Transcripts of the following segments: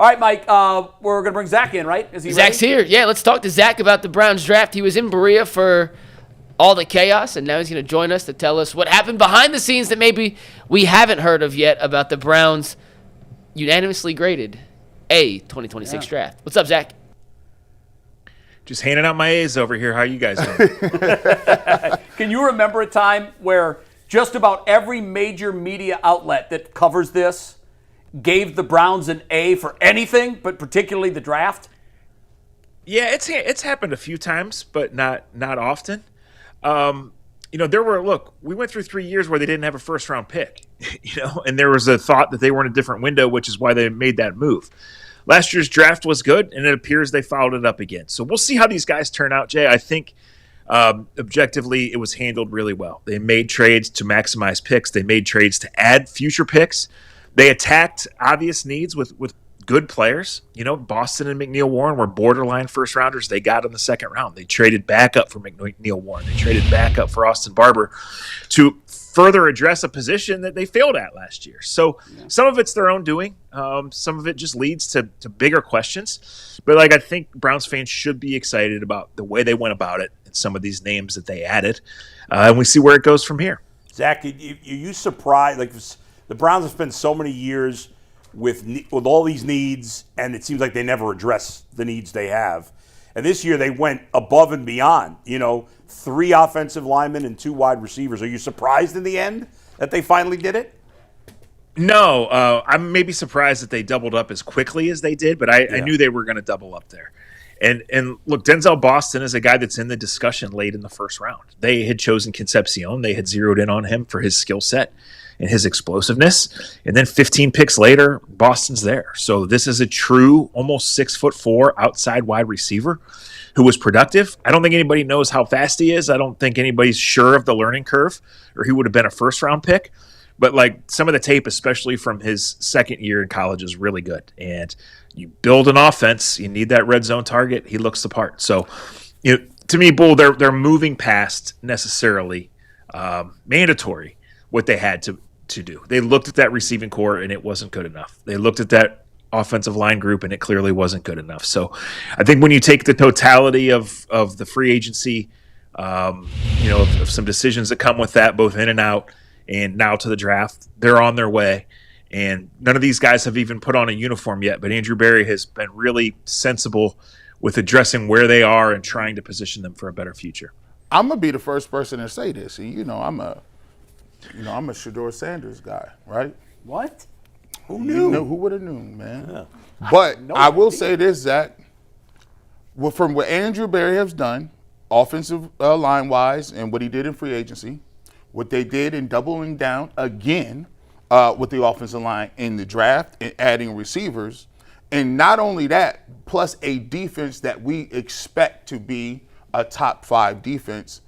All right, Mike, we're going to bring Zach in, right? Is he Zach's ready? here. Yeah, let's talk to Zach about the Browns draft. He was in Berea for all the chaos, and now he's going to join us to tell us what happened behind the scenes that maybe we haven't heard of yet about the Browns' unanimously graded A 2026 draft. What's up, Zach? Just handing out my A's over here. How you guys doing? Can you remember a time where just about every major media outlet that covers this gave the Browns an A for anything, but particularly the draft? Yeah, it's happened a few times, but not often. We went through 3 years where they didn't have a first round pick, and there was a thought that they were in a different window, which is why they made that move. Last year's draft was good, and it appears they followed it up again. So we'll see how these guys turn out, Jay. I think objectively it was handled really well. They made trades to maximize picks. They made trades to add future picks. They attacked obvious needs with good players. Boston and McNeil-Warren were borderline first rounders. They got in the second round. They traded back up for McNeil-Warren. They traded back up for Austin Barber to further address a position that they failed at last year. So some of it's their own doing. Some of it just leads to bigger questions. But I think Browns fans should be excited about the way they went about it and some of these names that they added. And we see where it goes from here. Zach, you surprised? The Browns have spent so many years with all these needs, and it seems like they never address the needs they have. And this year they went above and beyond. 3 offensive linemen and 2 wide receivers. Are you surprised in the end that they finally did it? No, I'm maybe surprised that they doubled up as quickly as they did, but I knew they were going to double up there. And look, Denzel Boston is a guy that's in the discussion late in the first round. They had chosen Concepcion. They had zeroed in on him for his skill set and his explosiveness. And then 15 picks later, Boston's there. So this is a true almost 6'4" outside wide receiver who was productive. I don't think anybody knows how fast he is. I don't think anybody's sure of the learning curve, or he would have been a first round pick. But some of the tape, especially from his second year in college, is really good. And you build an offense, you need that red zone target. He looks the part. So, to me, Bull, they're moving past necessarily mandatory what they had to do. They looked at that receiving core, and it wasn't good enough. They looked at that offensive line group, and it clearly wasn't good enough. So I think when you take the totality of the free agency, of some decisions that come with that, both in and out, and now to the draft, they're on their way. And none of these guys have even put on a uniform yet, but Andrew Berry has been really sensible with addressing where they are and trying to position them for a better future. I'm going to be the first person to say this. I'm a Shedeur Sanders guy, right? What? Who knew? Who would have known, man? Yeah. But I will say this, Zach. From what Andrew Berry has done, offensive line-wise, and what he did in free agency, what they did in doubling down again with the offensive line in the draft and adding receivers, and not only that, plus a defense that we expect to be a top 5 defense,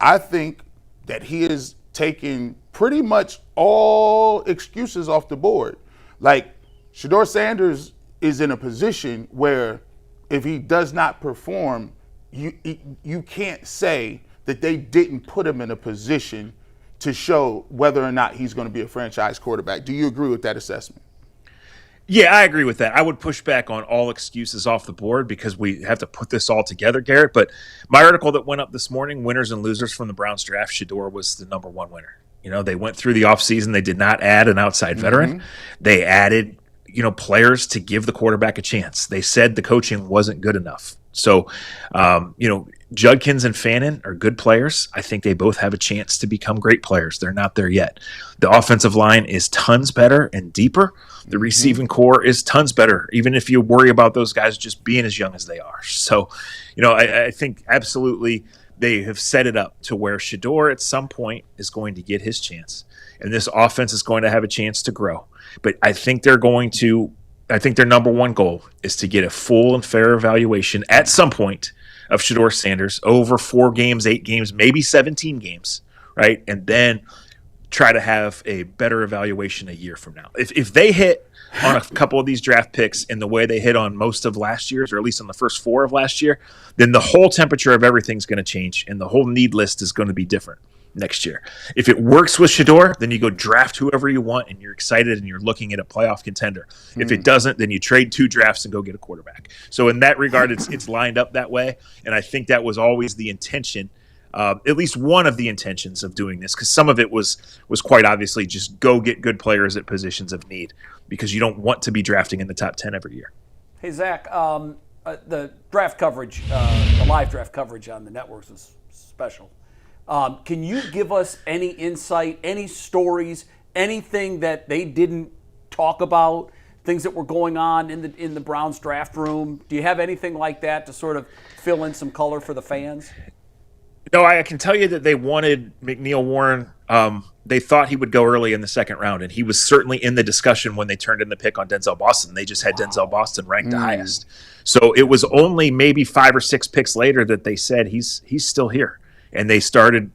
I think that he is taking pretty much all excuses off the board. Shedeur Sanders is in a position where if he does not perform, you can't say that they didn't put him in a position to show whether or not he's going to be a franchise quarterback. Do you agree with that assessment? Yeah, I agree with that. I would push back on all excuses off the board because we have to put this all together, Garrett. But my article that went up this morning, Winners and Losers from the Browns draft, Shedeur was the number 1 winner. They went through the offseason. They did not add an outside veteran. Mm-hmm. They added, players to give the quarterback a chance. They said the coaching wasn't good enough. So, Judkins and Fannin are good players. I think they both have a chance to become great players. They're not there yet. The offensive line is tons better and deeper. The receiving core is tons better, even if you worry about those guys just being as young as they are. So, I think absolutely they have set it up to where Shedeur at some point is going to get his chance. And this offense is going to have a chance to grow. But I think their number 1 goal is to get a full and fair evaluation at some point of Shedeur Sanders over 4 games, 8 games, maybe 17 games, right? And then try to have a better evaluation a year from now. If they hit on a couple of these draft picks in the way they hit on most of last year's, or at least on the first 4 of last year, then the whole temperature of everything's going to change and the whole need list is going to be different. next year. If it works with Shedeur, then you go draft whoever you want and you're excited and you're looking at a playoff contender. If it doesn't, then you trade 2 drafts and go get a quarterback. So in that regard, it's lined up that way. And I think that was always the intention, at least one of the intentions of doing this, because some of it was quite obviously just go get good players at positions of need because you don't want to be drafting in the top 10 every year. Hey, Zach, the draft coverage, the live draft coverage on the networks was special. Can you give us any insight, any stories, anything that they didn't talk about, things that were going on in the Browns draft room? Do you have anything like that to sort of fill in some color for the fans? No, I can tell you that they wanted McNeil-Warren. They thought he would go early in the second round, and he was certainly in the discussion when they turned in the pick on Denzel Boston. They just had Denzel Boston ranked the highest. So it was only maybe 5 or 6 picks later that they said he's still here. And they started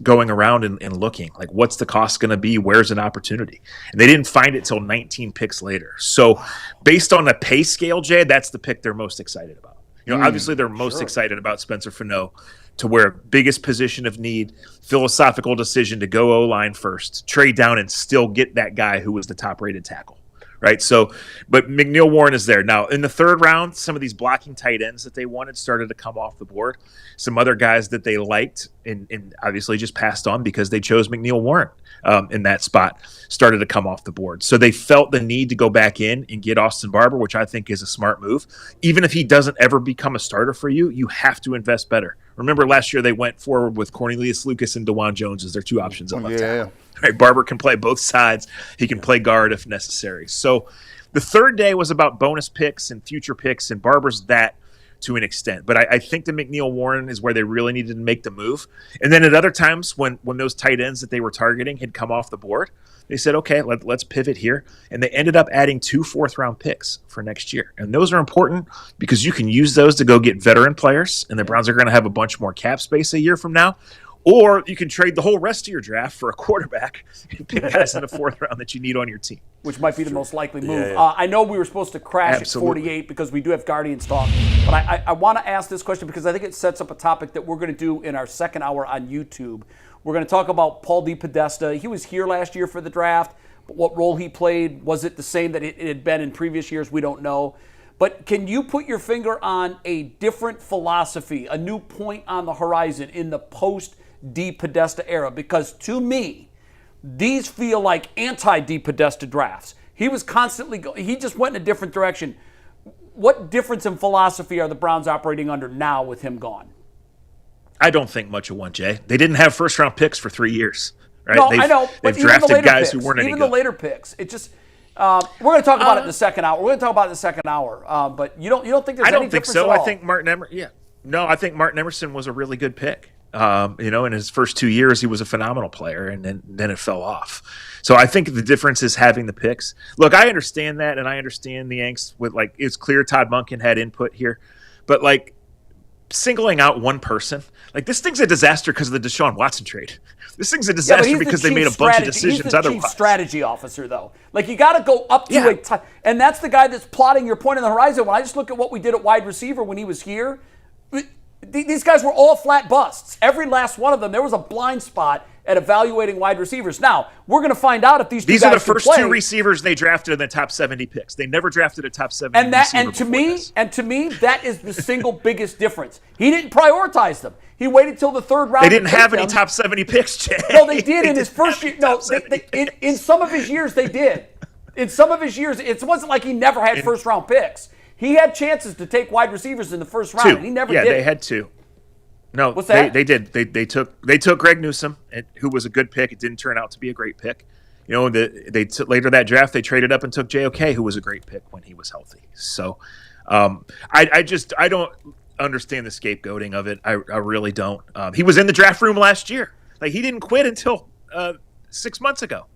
going around and looking, like, what's the cost going to be? Where's an opportunity? And they didn't find it till 19 picks later. So based on the pay scale, Jay, that's the pick they're most excited about. Obviously they're most excited about Spencer Fano, to where biggest position of need, philosophical decision to go O-line first, trade down and still get that guy who was the top-rated tackle. Right. So, but McNeil-Warren is there. Now, in the third round, some of these blocking tight ends that they wanted started to come off the board. Some other guys that they liked and obviously just passed on because they chose McNeil-Warren in that spot started to come off the board. So they felt the need to go back in and get Austin Barber, which I think is a smart move. Even if he doesn't ever become a starter for you, you have to invest better. Remember last year they went forward with Cornelius Lucas and DeJuan Jones as their 2 options at left tackle. Right, Barber can play both sides. He can play guard if necessary. So the third day was about bonus picks and future picks, and Barber's that to an extent. But I think the McNeil-Warren is where they really needed to make the move. And then at other times when those tight ends that they were targeting had come off the board, they said, okay, let's pivot here. And they ended up adding 2 fourth-round picks for next year. And those are important because you can use those to go get veteran players, and the Browns are going to have a bunch more cap space a year from now. Or you can trade the whole rest of your draft for a quarterback and pick guys in the 4th round that you need on your team. Which might be the most likely move. I know we were supposed to crash at 48 because we do have Guardians talk. But I want to ask this question because I think it sets up a topic that we're going to do in our second hour on YouTube. We're going to talk about Paul DePodesta. He was here last year for the draft. But what role he played, was it the same that it had been in previous years? We don't know. But can you put your finger on a different philosophy, a new point on the horizon in the post-DePodesta era? Because to me, these feel like anti-DePodesta drafts. He was constantly he just went in a different direction. What difference in philosophy are the Browns operating under now with him gone? I don't think much of one, Jay. They didn't have first-round picks for 3 years. Right? No, I know. They've drafted guys who weren't any good. Even the later picks. It just we're going to talk about it in the second hour. We're going to talk about it in the second hour. But you don't think there's any difference at all? I don't think so. I think Martin Emerson. No, I think Martin Emerson was a really good pick. In his first 2 years, he was a phenomenal player, and then it fell off. So I think the difference is having the picks. Look, I understand that, and I understand the angst with, like, it's clear Todd Monken had input here, but, like, singling out one person, like, this thing's a disaster because of the Deshaun Watson trade. This thing's a disaster because they made a bunch of decisions otherwise. He's the chief strategy officer, though. Like, you got to go up to and that's the guy that's plotting your point on the horizon. When I just look at what we did at wide receiver when he was here, these guys were all flat busts. Every last one of them, there was a blind spot at evaluating wide receivers. Now, we're going to find out if these are the first play. 2 receivers they drafted in the top 70 picks. They never drafted a top 70 and to me, that is the single biggest difference. He didn't prioritize them. He waited till the 3rd round. They didn't have any top 70 picks, Jay. No, they did in his first year. No, in some of his years, they did. In some of his years, it wasn't like he never had first-round picks. He had chances to take wide receivers in the first round, and he never did. Yeah, they had 2. No, what's that? They did. They took Greg Newsome, who was a good pick. It didn't turn out to be a great pick. Later that draft, they traded up and took JOK, who was a great pick when he was healthy. So, I don't understand the scapegoating of it. I really don't. He was in the draft room last year. Like, he didn't quit until 6 months ago.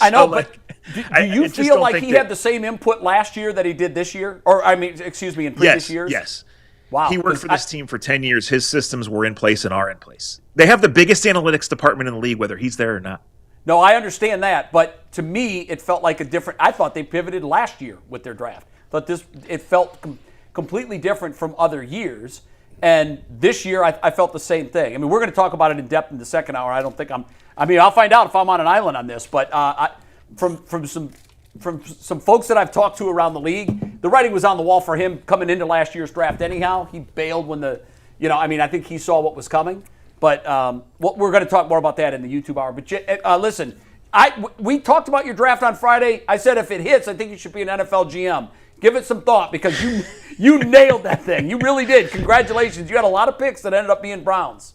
I know, but do you feel like he had the same input last year that he did this year? Or, in previous years? Yes. Wow. He worked for this team for 10 years. His systems were in place and are in place. They have the biggest analytics department in the league, whether he's there or not. No, I understand that. But to me, it felt like I thought they pivoted last year with their draft. But it felt completely different from other years. And this year, I felt the same thing. I mean, we're going to talk about it in depth in the second hour. I don't think I'll find out if I'm on an island on this. But from some folks that I've talked to around the league, the writing was on the wall for him coming into last year's draft anyhow. He bailed when I think he saw what was coming. But we're going to talk more about that in the YouTube hour. But listen, we talked about your draft on Friday. I said if it hits, I think you should be an NFL GM. Give it some thought because you nailed that thing. You really did. Congratulations. You had a lot of picks that ended up being Browns.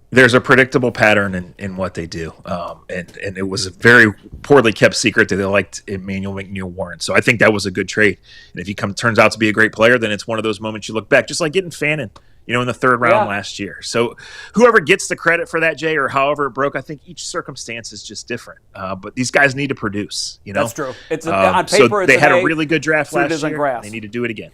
There's a predictable pattern in what they do. And it was a very poorly kept secret that they liked McNeil-Warren. So I think that was a good trade. And if he turns out to be a great player, then it's one of those moments you look back, just like getting Fannin, in the third round last year. So whoever gets the credit for that, Jay, or however it broke, I think each circumstance is just different. But these guys need to produce. That's true. It's on paper. So they had a really good draft last year. They need to do it again.